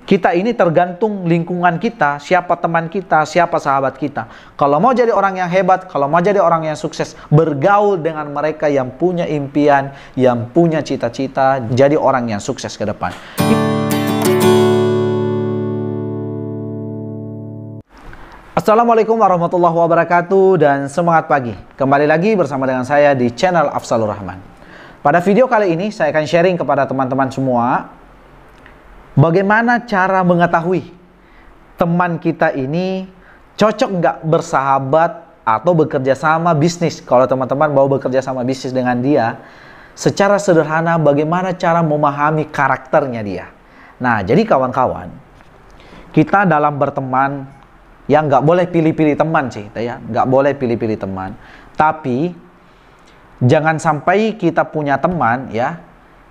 Kita ini tergantung lingkungan kita, siapa teman kita, siapa sahabat kita. Kalau mau jadi orang yang hebat, kalau mau jadi orang yang sukses, bergaul dengan mereka yang punya impian, yang punya cita-cita, jadi orang yang sukses ke depan. Assalamualaikum warahmatullahi wabarakatuh dan semangat pagi. Kembali lagi bersama dengan saya di channel Afzalur Rahman. Pada video kali ini saya akan sharing kepada teman-teman semua bagaimana cara mengetahui teman kita ini cocok nggak bersahabat atau bekerja sama bisnis. Kalau teman-teman mau bekerja sama bisnis dengan dia, secara sederhana bagaimana cara memahami karakternya dia. Nah, jadi kawan-kawan, kita dalam berteman, ya nggak boleh pilih-pilih teman sih, ya nggak boleh pilih-pilih teman. Tapi jangan sampai kita punya teman, ya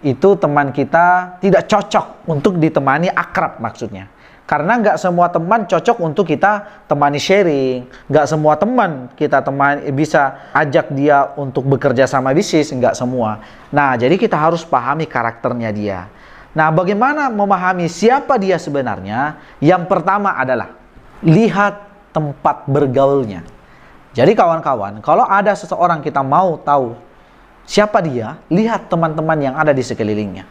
itu teman kita tidak cocok untuk ditemani akrab maksudnya. Karena nggak semua teman cocok untuk kita temani sharing. Nggak semua teman kita temani bisa ajak dia untuk bekerja sama bisnis, nggak semua. Nah, jadi kita harus pahami karakternya dia. Nah, bagaimana memahami siapa dia sebenarnya? Yang pertama adalah lihat tempat bergaulnya. Jadi kawan-kawan, kalau ada seseorang kita mau tahu siapa dia, lihat teman-teman yang ada di sekelilingnya.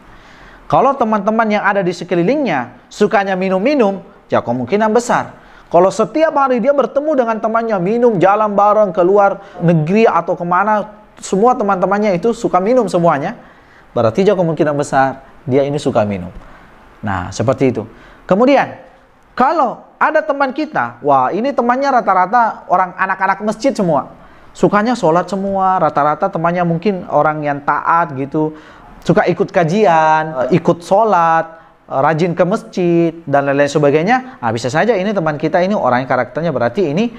Kalau teman-teman yang ada di sekelilingnya sukanya minum-minum, ya kemungkinan besar kalau setiap hari dia bertemu dengan temannya, minum, jalan bareng, keluar negeri atau kemana, semua teman-temannya itu suka minum semuanya, berarti ya kemungkinan besar dia ini suka minum. Nah, seperti itu. Kemudian, kalau ada teman kita, wah ini temannya rata-rata orang anak-anak masjid semua, sukanya sholat semua, rata-rata temannya mungkin orang yang taat gitu, suka ikut kajian, ikut sholat, rajin ke masjid, dan lain-lain sebagainya. Nah, bisa saja ini teman kita ini orang yang karakternya berarti ini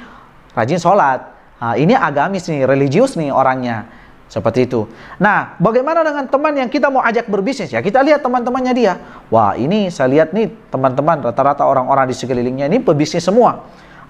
rajin sholat. Nah, ini agamis nih, religius nih orangnya. Seperti itu. Nah, bagaimana dengan teman yang kita mau ajak berbisnis? Ya, kita lihat teman-temannya dia. Wah, ini saya lihat nih teman-teman, rata-rata orang-orang di sekelilingnya ini pebisnis semua.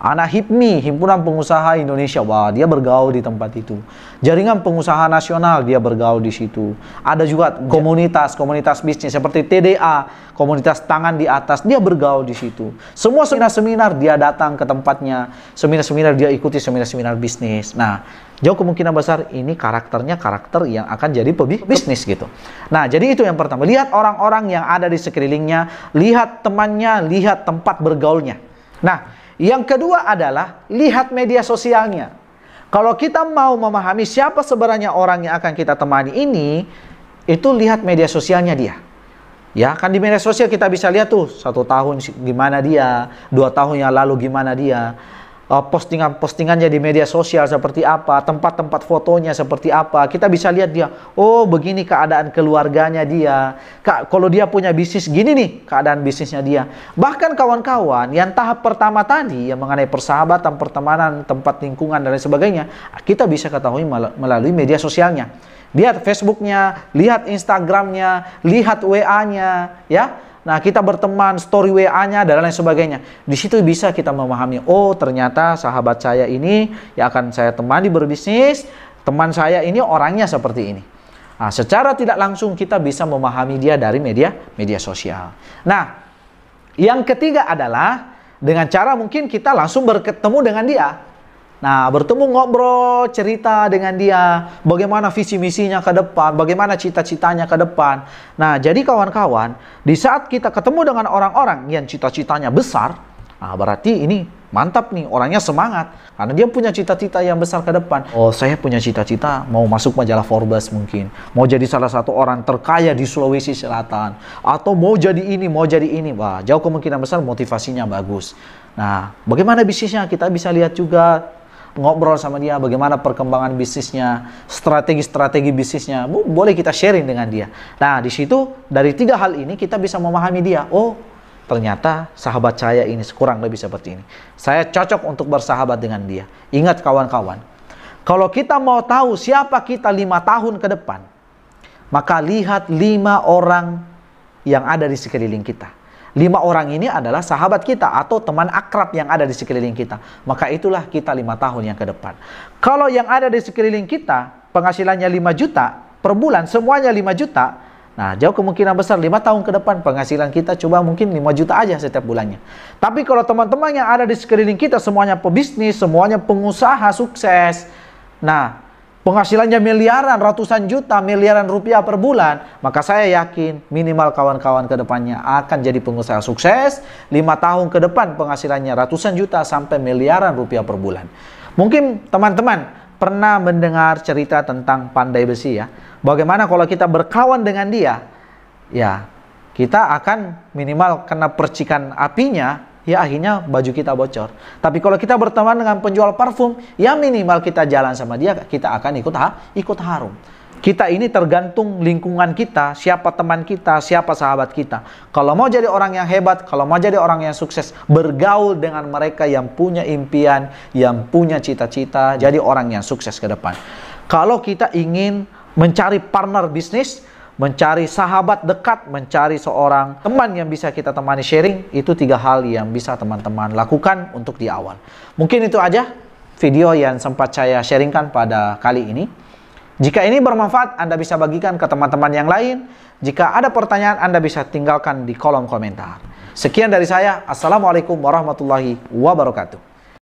Anak HIPMI, Himpunan Pengusaha Indonesia, wah dia bergaul di tempat itu. Jaringan Pengusaha Nasional, dia bergaul di situ. Ada juga komunitas bisnis seperti TDA, komunitas tangan di atas, dia bergaul di situ. Semua seminar-seminar dia datang ke tempatnya, seminar-seminar dia ikuti, seminar-seminar bisnis. Nah, jauh kemungkinan besar ini karakternya karakter yang akan jadi pebisnis gitu. Nah, jadi itu yang pertama. Lihat orang-orang yang ada di sekelilingnya, lihat temannya, lihat tempat bergaulnya. Nah, yang kedua adalah lihat media sosialnya. Kalau kita mau memahami siapa sebenarnya orang yang akan kita temani ini, itu lihat media sosialnya dia. Ya, kan di media sosial kita bisa lihat tuh 1 tahun gimana dia, 2 tahun yang lalu gimana dia, postingan-postingannya di media sosial seperti apa, tempat-tempat fotonya seperti apa. Kita bisa lihat dia, oh begini keadaan keluarganya dia, kalau dia punya bisnis gini nih keadaan bisnisnya dia. Bahkan kawan-kawan yang tahap pertama tadi yang mengenai persahabatan, pertemanan, tempat lingkungan dan lain sebagainya, kita bisa ketahui melalui media sosialnya. Lihat Facebooknya, lihat Instagramnya, lihat WA-nya, ya. Nah, kita berteman, story WA-nya, dan lain sebagainya. Di situ bisa kita memahami, oh ternyata sahabat saya ini yang akan saya temani berbisnis, teman saya ini orangnya seperti ini. Nah, secara tidak langsung kita bisa memahami dia dari media sosial. Nah, yang ketiga adalah dengan cara mungkin kita langsung bertemu dengan dia. Nah, bertemu, ngobrol, cerita dengan dia, bagaimana visi misinya ke depan, bagaimana cita-citanya ke depan. Nah, jadi kawan-kawan, di saat kita ketemu dengan orang-orang yang cita-citanya besar, nah berarti ini mantap nih, orangnya semangat, karena dia punya cita-cita yang besar ke depan. Oh, saya punya cita-cita mau masuk majalah Forbes mungkin, mau jadi salah satu orang terkaya di Sulawesi Selatan, atau mau jadi ini, mau jadi ini. Wah, jauh kemungkinan besar motivasinya bagus. Nah, bagaimana bisnisnya? Kita bisa lihat juga, ngobrol sama dia, bagaimana perkembangan bisnisnya, strategi-strategi bisnisnya, boleh kita sharing dengan dia. Nah, di situ dari 3 hal ini kita bisa memahami dia. Oh, ternyata sahabat saya ini kurang lebih seperti ini. Saya cocok untuk bersahabat dengan dia. Ingat kawan-kawan, kalau kita mau tahu siapa kita 5 tahun ke depan, maka lihat 5 orang yang ada di sekeliling kita. 5 orang ini adalah sahabat kita atau teman akrab yang ada di sekeliling kita. Maka itulah kita 5 tahun yang ke depan. Kalau yang ada di sekeliling kita penghasilannya 5 juta per bulan, semuanya 5 juta. Nah, jauh kemungkinan besar 5 tahun ke depan penghasilan kita coba mungkin 5 juta aja setiap bulannya. Tapi kalau teman-teman yang ada di sekeliling kita semuanya pebisnis, semuanya pengusaha sukses. Nah, penghasilannya miliaran, ratusan juta, miliaran rupiah per bulan. Maka saya yakin minimal kawan-kawan ke depannya akan jadi pengusaha sukses. 5 tahun ke depan penghasilannya ratusan juta sampai miliaran rupiah per bulan. Mungkin teman-teman pernah mendengar cerita tentang pandai besi ya. Bagaimana kalau kita berkawan dengan dia, ya kita akan minimal kena percikan apinya, ya akhirnya baju kita bocor. Tapi kalau kita berteman dengan penjual parfum, ya minimal kita jalan sama dia, kita akan ikut harum. Kita ini tergantung lingkungan kita, siapa teman kita, siapa sahabat kita. Kalau mau jadi orang yang hebat, kalau mau jadi orang yang sukses, bergaul dengan mereka yang punya impian, yang punya cita-cita, jadi orang yang sukses ke depan. Kalau kita ingin mencari partner bisnis, mencari sahabat dekat, mencari seorang teman yang bisa kita temani sharing, itu 3 hal yang bisa teman-teman lakukan untuk di awal. Mungkin itu aja video yang sempat saya sharingkan pada kali ini. Jika ini bermanfaat, Anda bisa bagikan ke teman-teman yang lain. Jika ada pertanyaan, Anda bisa tinggalkan di kolom komentar. Sekian dari saya. Assalamualaikum warahmatullahi wabarakatuh.